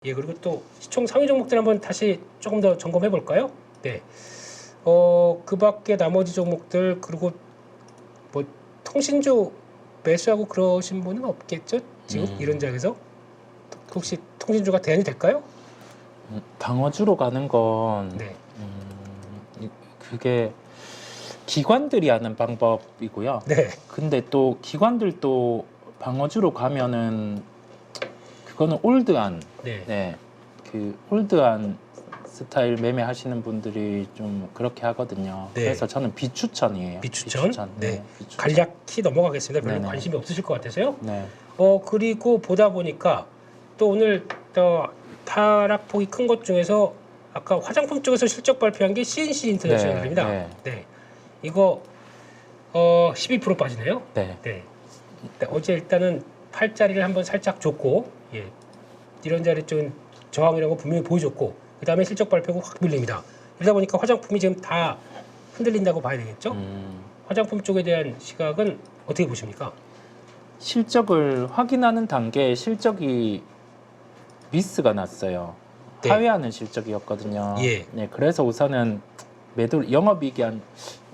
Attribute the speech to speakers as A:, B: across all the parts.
A: 예, 그리고 또 시총 상위 종목들 한번 다시 조금 더 점검해 볼까요? 네. 그 밖에 나머지 종목들, 그리고 뭐 통신주 매수하고 그러신 분은 없겠죠? 지금 이런 장에서 혹시 통신주가 대안이 될까요?
B: 방어주로 가는 건
A: 네.
B: 그게 기관들이 하는 방법이고요.
A: 네.
B: 근데 또 기관들도 방어주로 가면은 그거는 올드한
A: 네.
B: 그 올드한 스타일 매매하시는 분들이 좀 그렇게 하거든요.
A: 네.
B: 그래서 저는 비추천이에요.
A: 비추천? 네.
B: 비추천.
A: 간략히 넘어가겠습니다. 별로
B: 네네.
A: 관심이 없으실 것 같아서요.
B: 네.
A: 그리고 보다 보니까 또 오늘 하락폭이 큰 것 중에서 아까 화장품 쪽에서 실적 발표한 게 CNC 인터내셔널입니다.
B: 네.
A: 네. 이거 12% 빠지네요.
B: 네.
A: 네. 어제 일단은 팔자리를 한번 살짝 줬고, 예. 이런 자리 쪽은 저항이라고 분명히 보여줬고, 그 다음에 실적 발표가 확 밀립니다. 이러다 보니까 화장품이 지금 다 흔들린다고 봐야 되겠죠? 화장품 쪽에 대한 시각은 어떻게 보십니까?
B: 실적을 확인하는 단계에 실적이 미스가 났어요.
A: 네.
B: 하회하는 실적이었거든요.
A: 예.
B: 네, 그래서 우선은 매도 영업이익이 한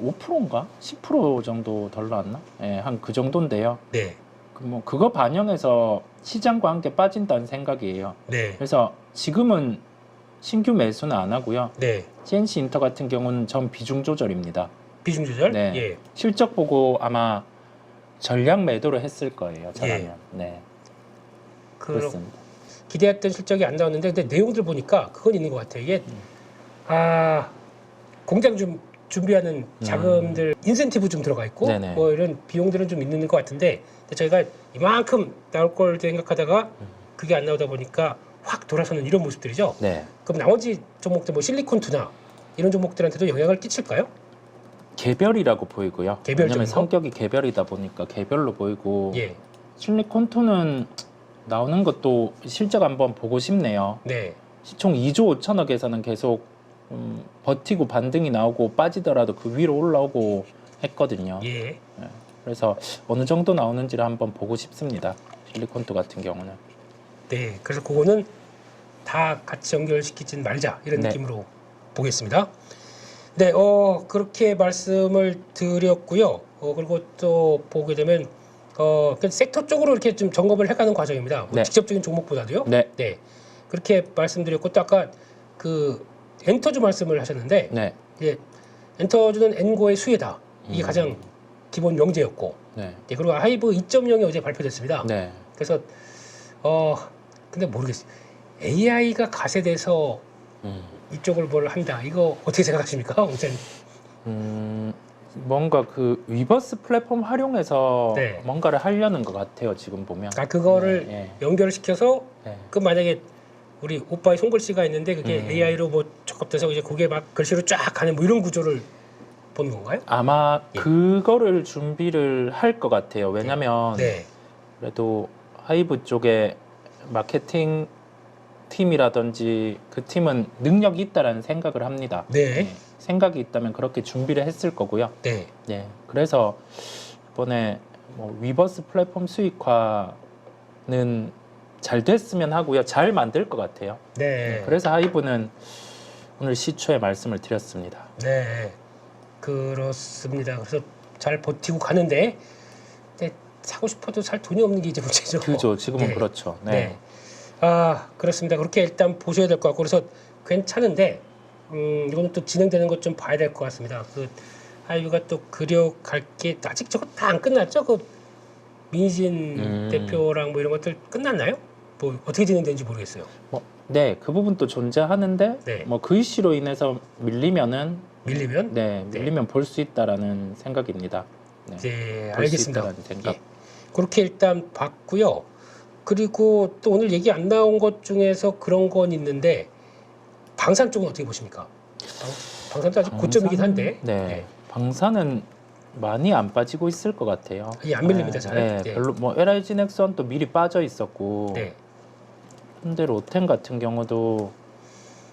B: 5%인가 10% 정도 덜 나왔나? 네, 한 그 정도인데요.
A: 네.
B: 뭐 그거 반영해서 시장과 함께 빠진다는 생각이에요.
A: 네.
B: 그래서 지금은 신규 매수는 안 하고요.
A: 네.
B: CNC 인터 같은 경우는 전 비중 조절입니다.
A: 비중 조절?
B: 네.
A: 예.
B: 실적 보고 아마 전량 매도를 했을 거예요. 저라면. 네. 그렇습니다.
A: 기대했던 실적이 안 나왔는데, 근데 내용들 보니까 그건 있는 것 같아요. 이게 공장 준비하는 자금들 인센티브 좀 들어가 있고,
B: 네네.
A: 뭐 이런 비용들은 좀 있는 것 같은데, 근데 저희가 이만큼 나올 걸 생각하다가 그게 안 나오다 보니까 확 돌아서는 이런 모습들이죠.
B: 네.
A: 그럼 나머지 종목들, 뭐 실리콘투나 이런 종목들한테도 영향을 끼칠까요?
B: 개별이라고 보이고요.
A: 개별
B: 왜냐면
A: 정도?
B: 성격이 개별이다 보니까 개별로 보이고
A: 예.
B: 실리콘토는 나오는 것도 실적 한번 보고 싶네요.
A: 네.
B: 시총 2조 5천억에서는 계속 버티고 반등이 나오고 빠지더라도 그 위로 올라오고 했거든요.
A: 예.
B: 그래서 어느 정도 나오는지를 한번 보고 싶습니다. 실리콘토 같은 경우는.
A: 네. 그래서 그거는 다 같이 연결시키진 말자 이런
B: 네.
A: 느낌으로 보겠습니다. 네, 그렇게 말씀을 드렸고요. 그리고 또 보게 되면 그 섹터 쪽으로 이렇게 좀 점검을 해가는 과정입니다. 뭐
B: 네.
A: 직접적인 종목보다도요.
B: 네.
A: 네, 그렇게 말씀드렸고 또 아까 그 엔터주 말씀을 하셨는데,
B: 네.
A: 예, 엔터주는 엔고의 수혜다. 이게 가장 기본 명제였고,
B: 네.
A: 네, 그리고 하이브 2.0이 어제 발표됐습니다.
B: 네.
A: 그래서 근데 모르겠어요. AI가 가세돼서 이쪽을 뭘 한다. 이거 어떻게 생각하십니까, 원장님?
B: 뭔가 그 위버스 플랫폼 활용해서
A: 네.
B: 뭔가를 하려는 것 같아요. 지금 보면.
A: 그거를
B: 네.
A: 연결시켜서
B: 네.
A: 그 만약에 우리 오빠의 손글씨가 있는데 그게 AI로 뭐 적합돼서 이제 그게 막 글씨로 쫙 가는 뭐 이런 구조를 보는 건가요?
B: 아마
A: 예.
B: 그거를 준비를 할 것 같아요. 왜냐면
A: 네.
B: 그래도 하이브 쪽에 마케팅 팀이라든지 그 팀은 능력이 있다라는 생각을 합니다.
A: 네.
B: 생각이 있다면 그렇게 준비를 했을 거고요.
A: 네.
B: 네. 그래서 이번에 뭐 위버스 플랫폼 수익화는 잘 됐으면 하고요. 잘 만들 것 같아요.
A: 네.
B: 그래서 하이브는 오늘 시초에 말씀을 드렸습니다.
A: 네. 그렇습니다. 그래서 잘 버티고 가는데, 근데 사고 싶어도 살 돈이 없는 게 이제 문제죠.
B: 그죠. 지금은
A: 네.
B: 그렇죠. 네.
A: 네. 그렇습니다. 그렇게 일단 보셔야 될 것 같고, 그래서 괜찮은데, 이거는 또 진행되는 것 좀 봐야 될 것 같습니다. 그 하이브가 또 그려갈 게 아직 저거 다 안 끝났죠? 그 민희진 대표랑 뭐 이런 것들 끝났나요? 뭐 어떻게 진행되는지 모르겠어요.
B: 네, 그 부분도 존재하는데
A: 네.
B: 뭐 그 이슈로 인해서 밀리면
A: 밀리면
B: 볼 수 있다라는 생각입니다. 네.
A: 네,
B: 볼 수
A: 알겠습니다.
B: 있다라는 생각.
A: 예. 그렇게 일단 봤고요. 그리고 또 오늘 얘기 안 나온 것 중에서 그런 건 있는데 방산 쪽은 어떻게 보십니까? 방산도 아직 고점이긴 한데.
B: 네. 방산은 많이 안 빠지고 있을 것 같아요.
A: 안 밀립니다, 잘.
B: 네,
A: 네.
B: 별로 뭐 LIG 넥슨도 미리 빠져 있었고,
A: 네.
B: 현대 로템 같은 경우도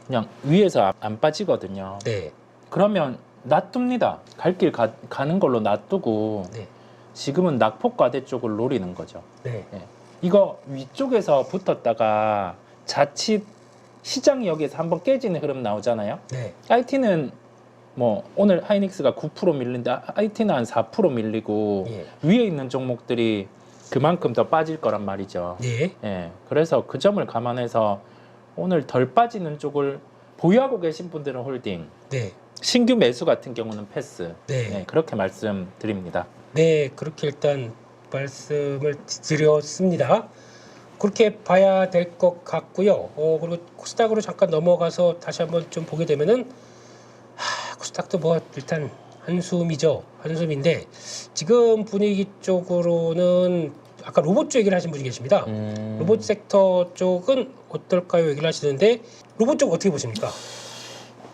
B: 그냥 위에서 안 빠지거든요.
A: 네.
B: 그러면 놔둡니다. 갈 길 가는 걸로 놔두고
A: 네.
B: 지금은 낙폭과대 쪽을 노리는 거죠.
A: 네.
B: 이거 위쪽에서 붙었다가 자칫 시장이 여기에서 한번 깨지는 흐름 나오잖아요.
A: 네.
B: IT는 뭐 오늘 하이닉스가 9% 밀린데 IT는 한 4% 밀리고
A: 예.
B: 위에 있는 종목들이 그만큼 더 빠질 거란 말이죠.
A: 예.
B: 예, 그래서 그 점을 감안해서 오늘 덜 빠지는 쪽을 보유하고 계신 분들은 홀딩,
A: 네.
B: 신규 매수 같은 경우는 패스.
A: 네.
B: 네, 그렇게 말씀드립니다.
A: 네, 그렇게 일단 말씀을 드렸습니다. 그렇게 봐야 될 것 같고요. 그리고 코스닥으로 잠깐 넘어가서 다시 한번 좀 보게 되면은 코스닥도 뭐 일단 한숨이죠. 한숨인데 지금 분위기 쪽으로는 아까 로봇 쪽 얘기를 하신 분이 계십니다. 로봇 섹터 쪽은 어떨까요? 얘기를 하시는데 로봇 쪽 어떻게 보십니까?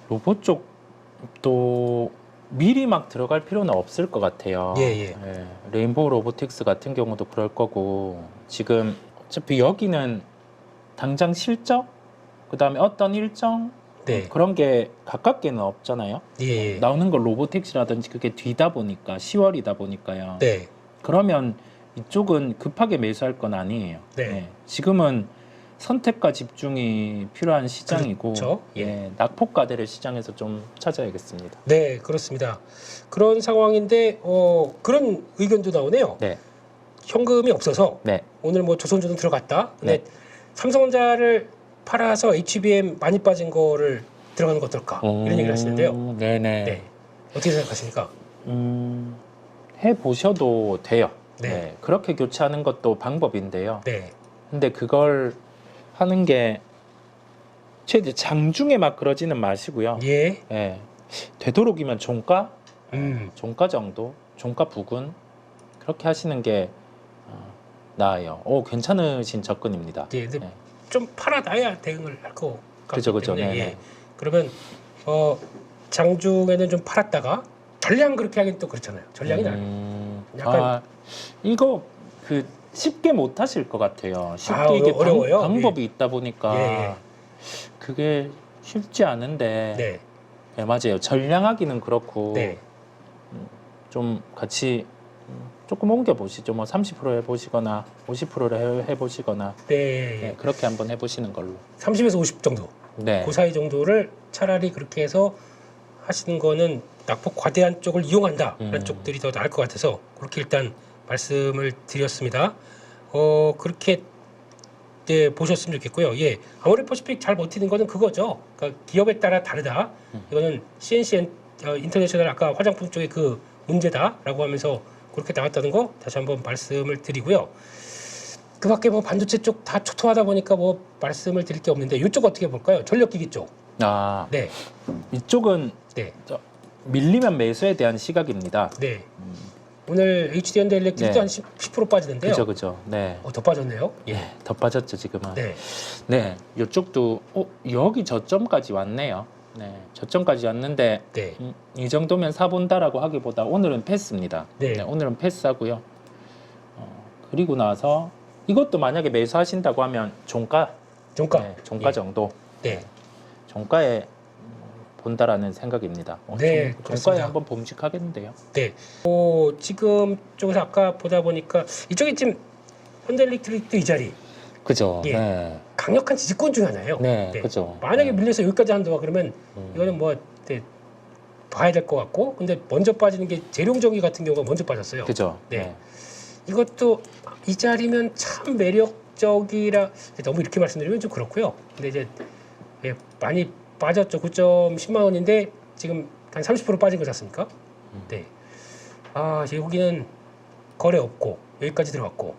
B: 로봇 쪽도 미리 막 들어갈 필요는 없을 것 같아요.
A: 예.
B: 예, 레인보우 로보틱스 같은 경우도 그럴 거고 지금 어차피 여기는 당장 실적 그다음에 어떤 일정
A: 네.
B: 그런 게 가깝게는 없잖아요.
A: 예.
B: 나오는 거 로보택시라든지 그게 뒤다 보니까 10월이다 보니까요.
A: 네.
B: 그러면 이쪽은 급하게 매수할 건 아니에요.
A: 네.
B: 지금은 선택과 집중이 필요한 시장이고
A: 그렇죠.
B: 예, 낙폭과대를 시장에서 좀 찾아야겠습니다.
A: 네, 그렇습니다. 그런 상황인데 그런 의견도 나오네요.
B: 네.
A: 현금이 없어서
B: 네.
A: 오늘 뭐 조선주는 들어갔다. 근데
B: 네.
A: 삼성전자를 팔아서 HBM 많이 빠진 거를 들어가는 거 어떨까? 이런 얘기를 하시는데요.
B: 네네.
A: 네. 어떻게 생각하십니까?
B: 해 보셔도 돼요.
A: 네.
B: 네. 그렇게 교체하는 것도 방법인데요.
A: 네.
B: 근데 그걸 하는 게 최대 장중에 막 그러지는 마시고요.
A: 예.
B: 예. 되도록이면 종가 정도, 종가 부근 그렇게 하시는 게 나아요. 오, 괜찮으신 접근입니다.
A: 예. 근데
B: 예.
A: 좀 팔아놔야 대응을 할 거 같기
B: 그죠.
A: 때문에
B: 네.
A: 예. 그러면 장중에는 좀 팔았다가 전량 그렇게 하긴 또 그렇잖아요. 전량이 나요. 약간
B: 이거 그 쉽게 못 하실 것 같아요. 쉽게
A: 아,
B: 이게
A: 어려워요?
B: 방법이 있다 보니까
A: 예.
B: 그게 쉽지 않은데
A: 네.
B: 네, 맞아요. 전량하기는 그렇고
A: 네.
B: 좀 같이 조금 옮겨 보시죠. 뭐 30% 해보시거나 50%를 해보시거나
A: 네.
B: 네, 그렇게 한번 해보시는 걸로.
A: 30에서 50 정도.
B: 네.
A: 그 사이 정도를 차라리 그렇게 해서 하시는 거는 낙폭 과대한 쪽을 이용한다라는 쪽들이 더 나을 것 같아서 그렇게 일단 말씀을 드렸습니다. 그렇게 네, 보셨으면 좋겠고요. 예, 아모레퍼시픽 잘 버티는 거는 그거죠. 그러니까 기업에 따라 다르다. 이거는 CNC 인터내셔널 아까 화장품 쪽의 그 문제다라고 하면서 그렇게 나왔다는 거 다시 한번 말씀을 드리고요. 그밖에 뭐 반도체 쪽 다 초토하다 보니까 뭐 말씀을 드릴 게 없는데 이쪽 어떻게 볼까요? 전력기기 쪽.
B: 아,
A: 네,
B: 이쪽은
A: 네,
B: 밀리면 매수에 대한 시각입니다.
A: 네. 오늘 HD현대일렉트릭도
B: 네.
A: 한 10% 빠지는데요.
B: 그죠. 네.
A: 더 빠졌네요. 예.
B: 예, 더 빠졌죠 지금은.
A: 네.
B: 네, 이쪽도 여기 저점까지 왔네요. 네, 저점까지 왔는데
A: 네.
B: 이 정도면 사본다라고 하기보다 오늘은 패스입니다.
A: 네.
B: 오늘은 패스하고요. 그리고 나서 이것도 만약에 매수하신다고 하면 종가,
A: 종가.
B: 네, 종가
A: 예.
B: 정도,
A: 네.
B: 종가에 본다라는 생각입니다.
A: 네,
B: 종가에
A: 그렇습니다.
B: 한번 범직하겠는데요.
A: 네. 지금 쪽에서 아까 보다 보니까 이쪽에 지금 현대일렉트릭도 이 자리
B: 그죠.
A: 예.
B: 네,
A: 강력한 지지권 중 하나예요.
B: 네, 그죠.
A: 만약에
B: 네.
A: 밀려서 여기까지 한다 그러면 이거는 뭐 네, 봐야 될 것 같고 근데 먼저 빠지는 게 재룡전기 같은 경우가 먼저 빠졌어요.
B: 그죠.
A: 네. 이것도 이 자리면 참 매력적이라 너무 이렇게 말씀드리면 좀 그렇고요. 근데 이제 예, 많이 빠졌죠. 9.10만 원인데 지금 한 30% 빠진 거지 않습니까? 네. 여기는 거래 없고 여기까지 들어왔고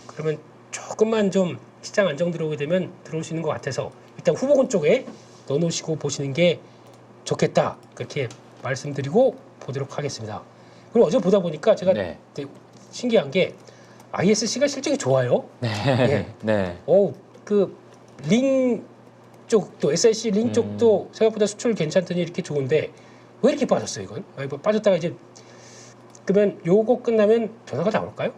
A: 그러면 조금만 좀 시장 안정 들어오게 되면 들어올 수 있는 것 같아서 일단 후보군 쪽에 넣어놓으시고 보시는 게 좋겠다. 그렇게 말씀드리고 보도록 하겠습니다. 그리고 어제 보다 보니까 제가
B: 네.
A: 되게 신기한 게 ISC가 실적이 좋아요.
B: 네.
A: 예.
B: 네.
A: 그 링 쪽도 SIC 링 쪽도 생각보다 수출 괜찮더니 이렇게 좋은데 왜 이렇게 빠졌어요 이건? 뭐 빠졌다가 이제 그러면 요거 끝나면 변화가 나올까요?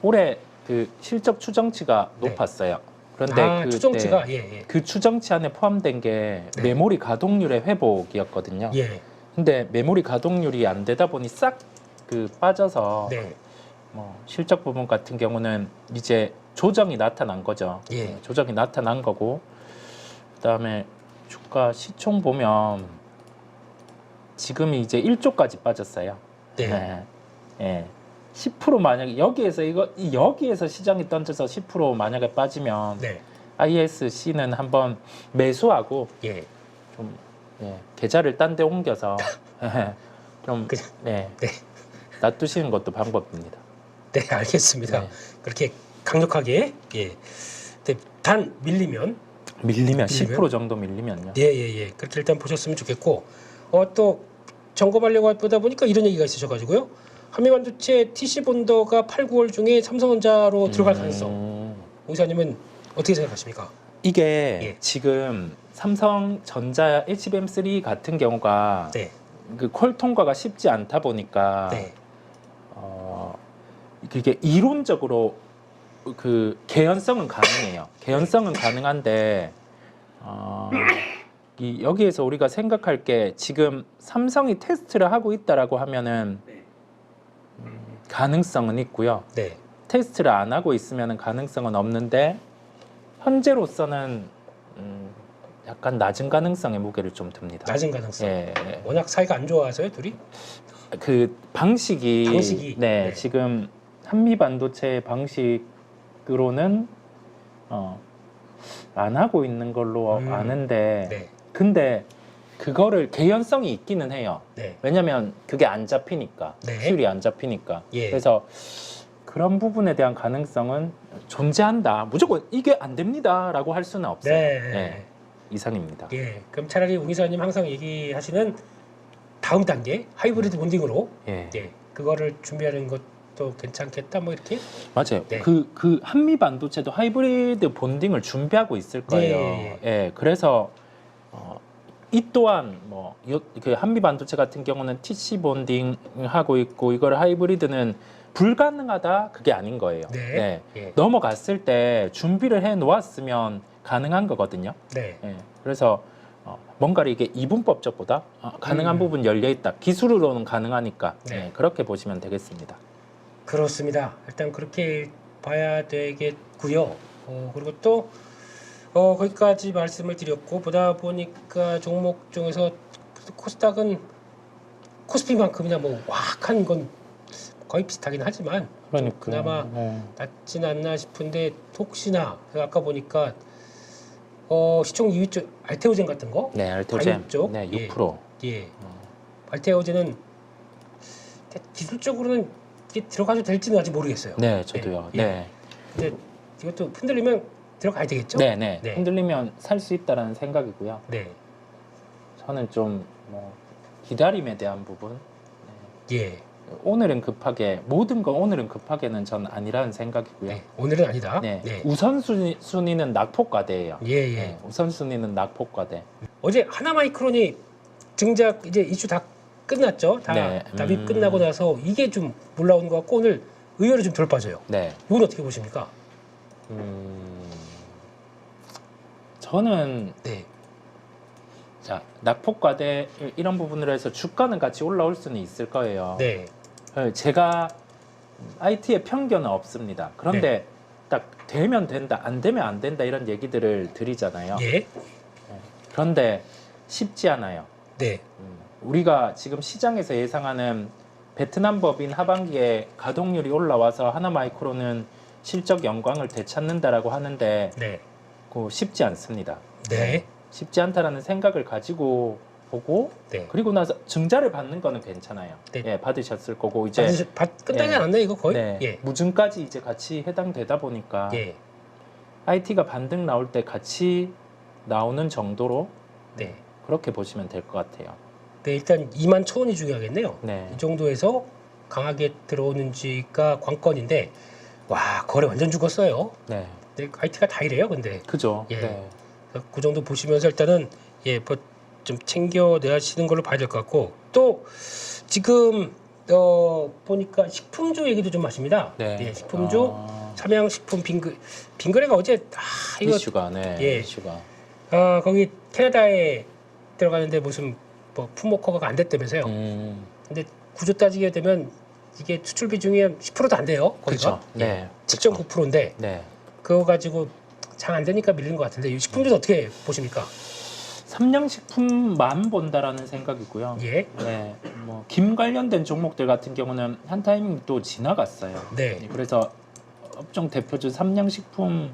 B: 올해 그 실적 추정치가
A: 네.
B: 높았어요. 그런데
A: 추정치가
B: 그 추정치 안에 포함된 게
A: 네.
B: 메모리 가동률의 회복이었거든요.
A: 예.
B: 근데 메모리 가동률이 안 되다 보니 싹 그 빠져서
A: 네.
B: 뭐 실적 부분 같은 경우는 이제 조정이 나타난 거죠.
A: 예.
B: 조정이 나타난 거고 그다음에 주가 시총 보면 지금이 이제 1조까지 빠졌어요.
A: 네.
B: 예. 10% 만약에 여기에서 시장이 던져서 10% 만약에 빠지면
A: 네.
B: ISC는 한번 매수하고
A: 예.
B: 좀 계좌를 딴 데 옮겨서 좀
A: 네.
B: 놔두시는 것도 방법입니다.
A: 네, 알겠습니다.
B: 네.
A: 그렇게 강력하게 예. 네, 단 밀리면
B: 10% 정도 밀리면요.
A: 예. 그렇게 일단 보셨으면 좋겠고 또 점검하려고 보다 보니까 이런 얘기가 있으셔가지고요. 한미반도체 TC 본더가 8, 9월 중에 삼성전자로 들어갈 가능성. 오 이사님은 어떻게 생각하십니까?
B: 이게
A: 예.
B: 지금 삼성전자 HBM3 같은 경우가
A: 네.
B: 그 콜 통과가 쉽지 않다 보니까
A: 네.
B: 그게 이론적으로 그 개연성은 가능해요. 개연성은 가능한데 여기에서 우리가 생각할 게 지금 삼성이 테스트를 하고 있다라고 하면은 가능성은 있고요.
A: 네.
B: 테스트를 안 하고 있으면은 가능성은 없는데 현재로서는 약간 낮은 가능성의 무게를 좀 듭니다.
A: 낮은 가능성.
B: 예.
A: 워낙 사이가 안 좋아서요, 둘이?
B: 그 방식이
A: 네.
B: 지금 한미 반도체 방식으로는 안 하고 있는 걸로 아는데
A: 네.
B: 근데 그거를 개연성이 있기는 해요.
A: 네.
B: 왜냐면 그게 안 잡히니까
A: 네.
B: 수율이 안 잡히니까
A: 예.
B: 그래서 그런 부분에 대한 가능성은 존재한다. 무조건 이게 안 됩니다라고 할 수는 없어요.
A: 네.
B: 이상입니다.
A: 예. 그럼 차라리 우 기사님 항상 얘기하시는 다음 단계 하이브리드 본딩으로
B: 예.
A: 예. 그거를 준비하는 것도 괜찮겠다 뭐 이렇게.
B: 맞아요.
A: 네.
B: 그 한미 반도체도 하이브리드 본딩을 준비하고 있을 거예요.
A: 네.
B: 예. 그래서 이 또한 그 한미 반도체 같은 경우는 TC 본딩 하고 있고 이걸 하이브리드는 불가능하다 그게 아닌 거예요.
A: 네. 예.
B: 넘어갔을 때 준비를 해 놓았으면 가능한 거거든요.
A: 네.
B: 예. 그래서 뭔가를 이게 이분법적보다 가능한 부분 열려 있다. 기술으로는 가능하니까
A: 네.
B: 그렇게 보시면 되겠습니다.
A: 그렇습니다. 일단 그렇게 봐야 되겠고요. 그리고 또 거기까지 말씀을 드렸고 보다 보니까 종목 중에서 코스닥은 코스피만큼이나 뭐 와악한 건 거의 비슷하긴 하지만 좀 그나마 낫진 않나 싶은데 혹시나 아까 보니까 시총 2위 쪽 알테오젠 같은 거?
B: 네, 알테오젠.
A: 바이오 쪽?
B: 네, 6%.
A: 예. 알테오젠은 기술적으로는 이게 들어가도 될지는 아직 모르겠어요.
B: 네, 저도요.
A: 예.
B: 네.
A: 근데 이것도 흔들리면 들어가야 되겠죠?
B: 네, 네.
A: 네.
B: 흔들리면 살 수 있다라는 생각이고요.
A: 네.
B: 저는 좀 기다림에 대한 부분.
A: 예.
B: 오늘은 급하게 모든 건 오늘은 급하게는 전 아니라는 생각이고요.
A: 네. 오늘은 아니다.
B: 네.
A: 네.
B: 우선순위는 낙폭과대예요.
A: 예.
B: 네. 우선순위는 낙폭과대.
A: 어제 하나마이크론이 증작 이제 이슈 다 끝났죠. 다
B: 네.
A: 답이 끝나고 나서 이게 좀 올라오는 것 같고 오늘 의외로 좀 덜 빠져요.
B: 네.
A: 이건 어떻게 보십니까?
B: 저는
A: 네.
B: 자 낙폭과대 이런 부분으로 해서 주가는 같이 올라올 수는 있을 거예요.
A: 네.
B: 제가 IT에 편견은 없습니다. 그런데 딱 되면 된다, 안 되면 안 된다 이런 얘기들을 드리잖아요.
A: 예.
B: 그런데 쉽지 않아요.
A: 네.
B: 우리가 지금 시장에서 예상하는 베트남 법인 하반기에 가동률이 올라와서 하나마이크론은 실적 영광을 되찾는다라고 하는데
A: 네.
B: 그거 쉽지 않습니다.
A: 네.
B: 쉽지 않다라는 생각을 가지고 보고
A: 네.
B: 그리고 나서 증자를 받는 거는 괜찮아요.
A: 네.
B: 예, 받으셨을 거고 이제
A: 끝나지
B: 예.
A: 않았나요 이거 거의?
B: 네,
A: 예.
B: 무증까지 이제 같이 해당되다 보니까
A: 예.
B: IT가 반등 나올 때 같이 나오는 정도로
A: 네.
B: 그렇게 보시면 될 것 같아요.
A: 네, 일단 2만 1,000원이 중요하겠네요.
B: 네.
A: 이 정도에서 강하게 들어오는지가 관건인데 와 거래 완전 죽었어요.
B: 네.
A: 네, IT가 다 이래요, 근데.
B: 그죠.
A: 예.
B: 네.
A: 그 정도 보시면서 일단은 좀 챙겨내시는 걸로 봐야 될 것 같고 또 지금 보니까 식품주 얘기도 좀 하십니다.
B: 네.
A: 예, 식품주 삼양식품 빙그레가 어제 이거
B: 이슈가 네.
A: 예.
B: 이슈가
A: 거기 캐나다에 들어가는데 무슨 뭐 품목 허가가 안 됐다면서요. 근데 구조 따지게 되면 이게 수출 비중이 10%도 안 돼요. 거기가.
B: 그렇죠. 네.
A: 7.9%인데
B: 네.
A: 그거 가지고 잘 안 되니까 밀린 것 같은데 이 식품주는 어떻게 보십니까?
B: 삼양식품만 본다라는 생각이고요.
A: 예.
B: 네, 뭐 김 관련된 종목들 같은 경우는 한 타이밍 또 지나갔어요.
A: 네.
B: 그래서 업종 대표주 삼양식품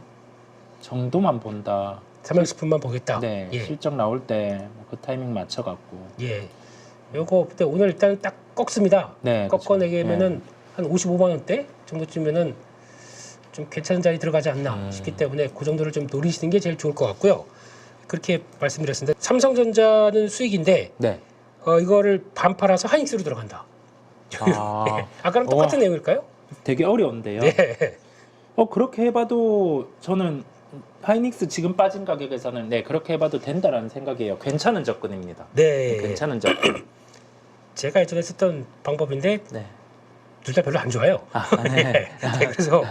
B: 정도만 본다.
A: 삼양식품만 보겠다.
B: 네,
A: 예.
B: 실적 나올 때 그 타이밍 맞춰갖고.
A: 예. 요거 그때 오늘 일단 딱 꺾습니다.
B: 네,
A: 꺾어내게면은 한 55만 원대 정도쯤면은 좀 괜찮은 자리 들어가지 않나 싶기 때문에 그 정도를 좀 노리시는 게 제일 좋을 것 같고요. 그렇게 말씀드렸습니다. 삼성전자는 수익인데
B: 네.
A: 이거를 반 팔아서 하이닉스로 들어간다.
B: 아,
A: 네. 아까랑 똑같은
B: 우와.
A: 내용일까요?
B: 되게 어려운데요.
A: 네.
B: 그렇게 해봐도 저는 하이닉스 지금 빠진 가격에서는 네 그렇게 해봐도 된다라는 생각이에요. 괜찮은 접근입니다.
A: 네.
B: 괜찮은 접근.
A: 제가 예전에 썼던 방법인데
B: 네.
A: 둘 다 별로 안 좋아요.
B: 네.
A: 네, 그래서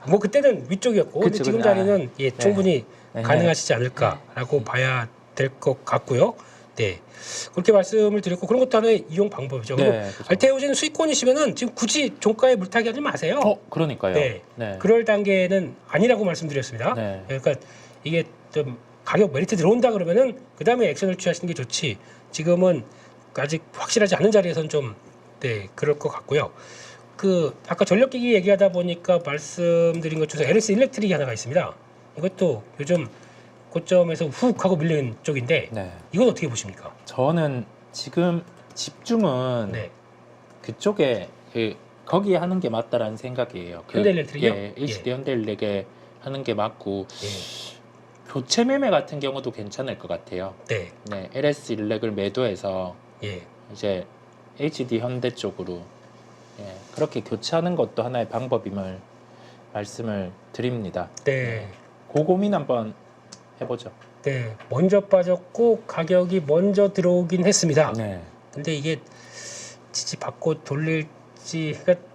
A: 뭐 그때는 위쪽이었고 근데
B: 그쵸,
A: 지금
B: 그쵸.
A: 자리는 충분히
B: 네.
A: 가능하시지 않을까라고 봐야 될 것 같고요. 네, 그렇게 말씀을 드렸고 그런 것도 하나의 이용 방법이죠. 그리고
B: 네, 그쵸.
A: 알테오젠 수익권이시면은 지금 굳이 종가에 물타기 하지 마세요.
B: 그러니까요.
A: 네.
B: 네.
A: 그럴 단계는 아니라고 말씀드렸습니다.
B: 네.
A: 그러니까 이게 좀 가격 메리트 들어온다 그러면은 그 다음에 액션을 취하시는 게 좋지. 지금은 아직 확실하지 않은 자리에서는 좀 그럴 것 같고요. 그 아까 전력기기 얘기하다 보니까 말씀드린 것 중에서 LS 일렉트릭이 하나가 있습니다. 이것도 요즘 고점에서 훅 하고 밀린 쪽인데
B: 네.
A: 이건 어떻게 보십니까?
B: 저는 지금 집중은
A: 네.
B: 그쪽에 거기에 하는 게 맞다라는 생각이에요.
A: 현대일렉트릭이요?
B: 예, HD 현대일렉에 하는 게 맞고
A: 예.
B: 교체 매매 같은 경우도 괜찮을 것 같아요.
A: 네.
B: 네, LS 일렉을 매도해서
A: 예.
B: 이제 HD 현대 쪽으로 그렇게 교체하는 것도 하나의 방법임을 말씀을 드립니다.
A: 네.
B: 그 고민 한번 해보죠.
A: 네. 먼저 빠졌고 가격이 먼저 들어오긴 했습니다.
B: 네.
A: 근데 이게 지지 받고 돌릴지 그러니까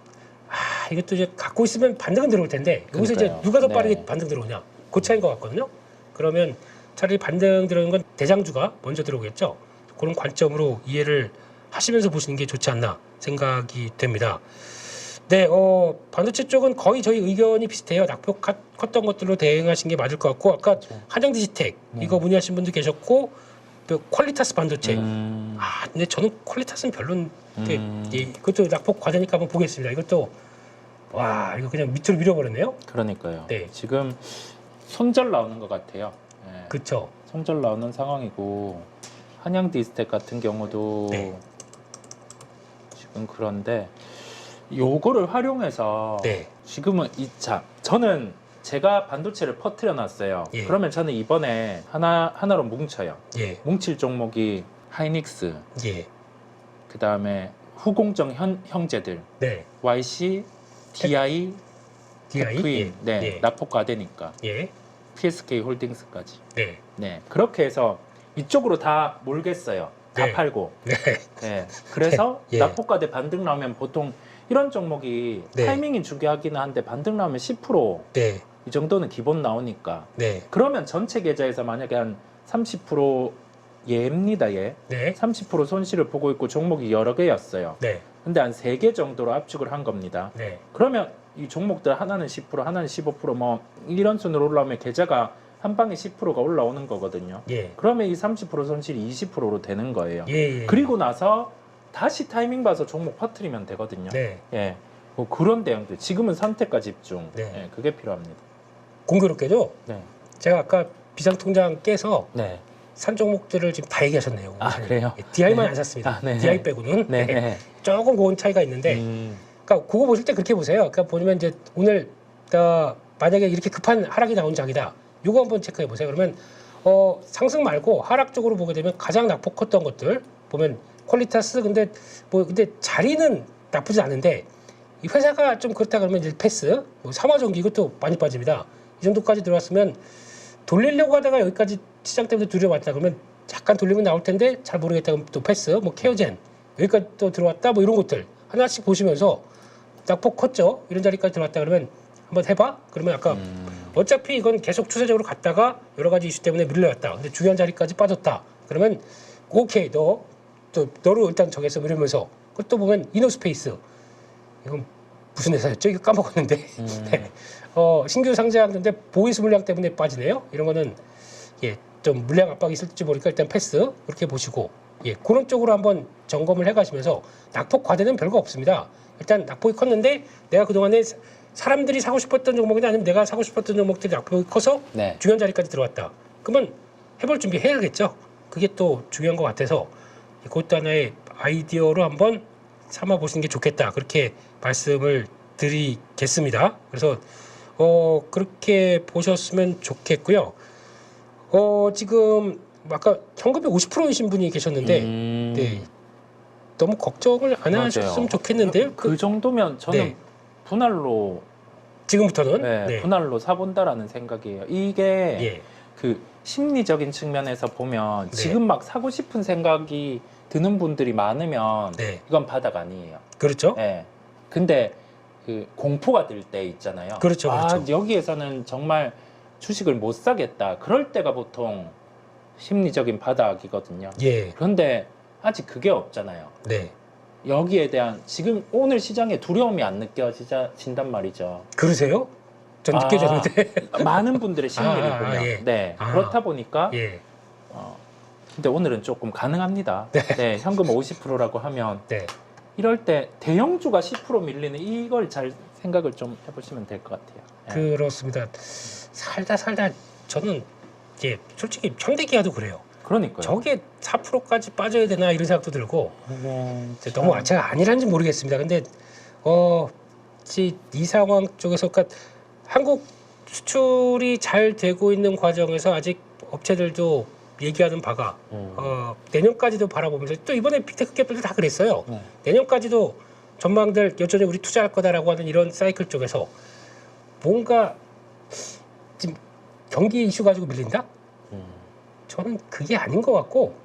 A: 이것도 이제 갖고 있으면 반등은 들어올 텐데 여기서 이제
B: 그러니까요.
A: 누가 더
B: 네.
A: 빠르게 반등 들어오냐 그 차이인 것 같거든요. 그러면 차라리 반등 들어오는 건 대장주가 먼저 들어오겠죠. 그런 관점으로 이해를 하시면서 보시는 게 좋지 않나 생각이 됩니다. 네, 반도체 쪽은 거의 저희 의견이 비슷해요. 낙폭 컸던 것들로 대응하신 게 맞을 것 같고 아까 한정디지텍 이거 문의하신 분도 계셨고 또 퀄리타스 반도체 근데 저는 퀄리타스는 별론데 그것도 낙폭 과대니까 한번 보겠습니다. 이것도 와 이거 그냥 밑으로 밀어버렸네요.
B: 그러니까요.
A: 네.
B: 지금 손절 나오는 것 같아요. 네.
A: 그쵸.
B: 손절 나오는 상황이고 한양 디스텍 같은 경우도
A: 네.
B: 지금 그런데 요거를 활용해서
A: 네.
B: 지금은 저는 제가 반도체를 퍼뜨려 놨어요.
A: 예.
B: 그러면 저는 이번에 하나로 뭉쳐요.
A: 예.
B: 뭉칠 종목이 하이닉스,
A: 예.
B: 그 다음에 후공정 형제들,
A: 네.
B: YC, DI,
A: DI.
B: F인, 네,
A: 예.
B: 납폭 과대니까
A: 예.
B: PSK 홀딩스까지.
A: 네.
B: 네, 그렇게 해서 이쪽으로 다 몰겠어요. 다
A: 네.
B: 팔고.
A: 네.
B: 네, 그래서
A: 예.
B: 납폭 과대 반등 나오면 보통 이런 종목이
A: 네.
B: 타이밍이 중요하기는 한데 반등 나오면 10%,
A: 네.
B: 이 정도는 기본 나오니까.
A: 네.
B: 그러면 전체 계좌에서 만약에 한 30% 예입니다, 예.
A: 네.
B: 30% 손실을 보고 있고 종목이 여러 개였어요.
A: 네.
B: 근데 한 3개 정도로 압축을 한 겁니다.
A: 네.
B: 그러면 이 종목들 하나는 10%, 하나는 15%뭐 이런 순으로 올라오면 계좌가 한 방에 10%가 올라오는 거거든요.
A: 예.
B: 그러면 이 30% 손실이 20%로 되는 거예요.
A: 예.
B: 그리고 나서 다시 타이밍 봐서 종목 퍼뜨리면 되거든요.
A: 네.
B: 예. 뭐 그런 대응들. 지금은 선택과 집중.
A: 네.
B: 예, 그게 필요합니다.
A: 공교롭게도
B: 네.
A: 제가 아까 비상통장 깨서
B: 네.
A: 산 종목들을 지금 다 얘기하셨네요.
B: 아, 그래요?
A: DI만
B: 네.
A: 안 샀습니다.
B: 아, 네.
A: DI 빼고는
B: 네.
A: 네.
B: 네.
A: 조금 고운 차이가 있는데, 그러니까 그거 보실 때 그렇게 보세요. 그러니까 보면 이제 오늘 만약에 이렇게 급한 하락이 나온 장이다. 요거 한번 체크해 보세요. 그러면 상승 말고 하락 쪽으로 보게 되면 가장 낙폭 컸던 것들 보면 퀄리타스 근데 자리는 나쁘지 않은데 이 회사가 좀 그렇다 그러면 이제 패스, 삼화전기 이것도 많이 빠집니다. 이 정도까지 들어왔으면 돌리려고 하다가 여기까지 시장 때문에 들여왔다 그러면 약간 돌리면 나올 텐데 잘 모르겠다 그러면 또 패스, 뭐 케어젠 여기까지 또 들어왔다 뭐 이런 것들 하나씩 보시면서 낙폭 컸죠. 이런 자리까지 들어왔다 그러면 한번 해봐. 그러면 아까 어차피 이건 계속 추세적으로 갔다가 여러 가지 이슈 때문에 밀려왔다. 근데 중요한 자리까지 빠졌다. 그러면 오케이 너로 일단 정했어 이러면서 그것도 보면 이노스페이스 이건 무슨 회사였죠? 이거 까먹었는데.
B: 음.
A: 네. 신규 상장인데 보이스 물량 때문에 빠지네요. 이런 거는 예, 좀 물량 압박이 있을지 모르니까 일단 패스 그렇게 보시고 예, 그런 쪽으로 한번 점검을 해가시면서 낙폭 과대는 별거 없습니다. 일단 낙폭이 컸는데 내가 그동안에 사람들이 사고 싶었던 종목이나 아니면 내가 사고 싶었던 종목들이 낙폭이 커서
B: 네.
A: 중요한 자리까지 들어왔다. 그러면 해볼 준비 해야겠죠. 그게 또 중요한 것 같아서 그것도 하나의 아이디어로 한번 삼아 보시는 게 좋겠다. 그렇게 말씀을 드리겠습니다. 그래서 그렇게 보셨으면 좋겠고요. 지금 아까 현금이 50%이신 분이 계셨는데 네, 너무 걱정을 안
B: 맞아요.
A: 하셨으면 좋겠는데요.
B: 그 정도면 저는
A: 네.
B: 분할로
A: 지금부터는
B: 네, 분할로 사본다라는 생각이에요. 이게
A: 예,
B: 그 심리적인 측면에서 보면
A: 네.
B: 지금 막 사고 싶은 생각이 드는 분들이 많으면
A: 네,
B: 이건 바닥 아니에요.
A: 그렇죠.
B: 네. 근데 그 공포가 들 때 있잖아요.
A: 그렇죠, 그렇죠.
B: 여기에서는 정말 주식을 못 사겠다. 그럴 때가 보통 심리적인 바닥이거든요.
A: 예,
B: 그런데 아직 그게 없잖아요.
A: 네,
B: 여기에 대한 지금 오늘 시장에 두려움이 안 느껴진단 말이죠.
A: 그러세요? 전 느껴졌는데.
B: 많은 분들의 심리를
A: 아,
B: 보면.
A: 예.
B: 네.
A: 아.
B: 그렇다 보니까
A: 예,
B: 근데 오늘은 조금 가능합니다. 네. 현금 50%라고 하면
A: 네,
B: 이럴 때 대형주가 10% 밀리는 이걸 잘 생각을 좀 해보시면 될 것 같아요. 네.
A: 그렇습니다. 살다 저는 이제 솔직히 현대기아도 그래요.
B: 그러니까요.
A: 저게 4%까지 빠져야 되나 이런 생각도 들고 이제
B: 참.
A: 너무 제가 아니란지 모르겠습니다. 근데 이 상황 쪽에서 그러니까 한국 수출이 잘 되고 있는 과정에서 아직 업체들도 얘기하는 바가 내년까지도 바라보면서 또 이번에 빅테크 캡들도 다 그랬어요.
B: 네.
A: 내년까지도 전망들 여전히 우리 투자할 거다라고 하는 이런 사이클 쪽에서 뭔가 지금 경기 이슈 가지고 밀린다? 저는 그게 아닌 것 같고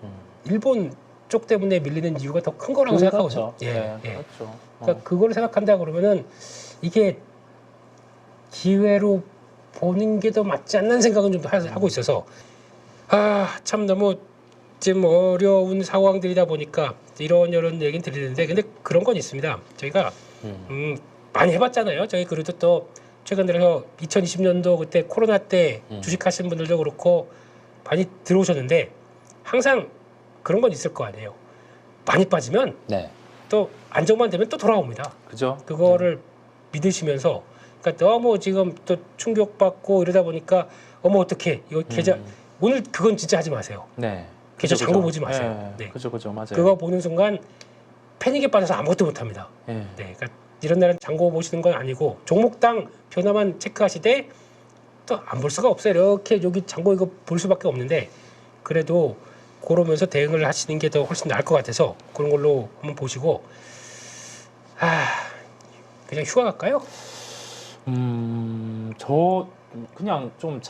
A: 일본 쪽 때문에 밀리는 이유가 더 큰 거라고 생각하거든요. 예,
B: 네,
A: 예.
B: 그렇죠.
A: 그러니까 그걸 생각한다 그러면은 이게 기회로 보는 게 더 맞지 않는 생각은 좀 하고 있어서 참 너무 지금 어려운 상황들이다 보니까 이런 얘기는 드리는데 근데 그런 건 있습니다. 저희가 많이 해봤잖아요. 저희 그래도 또 최근 들어서 2020년도 그때 코로나 때 주식하시는 분들도 그렇고 많이 들어오셨는데 항상 그런 건 있을 거 아니에요. 많이 빠지면
B: 네.
A: 또 안정만 되면 또 돌아옵니다.
B: 그죠?
A: 그거를 믿으시면서 그러니까 너무 지금 또 충격받고 이러다 보니까 어떻게 이거 계좌 오늘 그건 진짜 하지 마세요.
B: 네.
A: 계좌
B: 그죠,
A: 잔고
B: 그죠.
A: 보지 마세요.
B: 네.
A: 네.
B: 그죠, 맞아요.
A: 그거 보는 순간 패닉에 빠져서 아무것도 못합니다.
B: 네.
A: 네, 그러니까 이런 날은 잔고 보시는 건 아니고 종목당 변화만 체크하시되 또 안 볼 수가 없어요. 이렇게 여기 잔고 이거 볼 수밖에 없는데 그래도 그러면서 대응을 하시는 게 더 훨씬 나을 것 같아서 그런 걸로 한번 보시고 그냥 휴가 갈까요?
B: 저 그냥 좀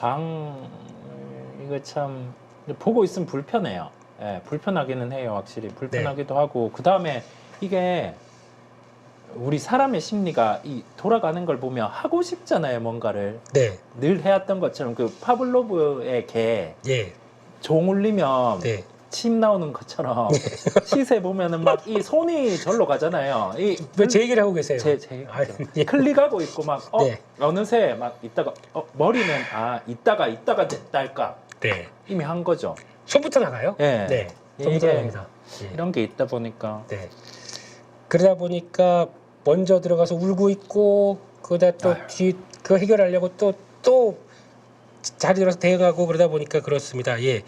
B: 이거 참 보고 있으면 불편해요. 예, 불편하기는 해요, 확실히 불편하기도 하고 그 다음에 이게 우리 사람의 심리가 이 돌아가는 걸 보면 하고 싶잖아요, 뭔가를
A: 네,
B: 늘 해왔던 것처럼 그 파블로브의 개
A: 예,
B: 종 울리면
A: 네.
B: 침 나오는 것처럼 시세 보면은 막 이 손이 절로 가잖아요. 이
A: 왜 제 얘기를 하고 계세요?
B: 제
A: 예.
B: 클릭하고 있고 막
A: 네.
B: 어느새 막 있다가 머리는 이따가 됐다 할까
A: 네.
B: 이미 한 거죠.
A: 손부터 나가요?
B: 예.
A: 네.
B: 이게
A: 손부터 나갑니다. 예.
B: 이런 게 있다 보니까
A: 네. 그러다 보니까 먼저 들어가서 울고 있고 그러다 또 뒤 그거 해결하려고 또 자리 들어서 대응하고 그러다 보니까 그렇습니다. 예.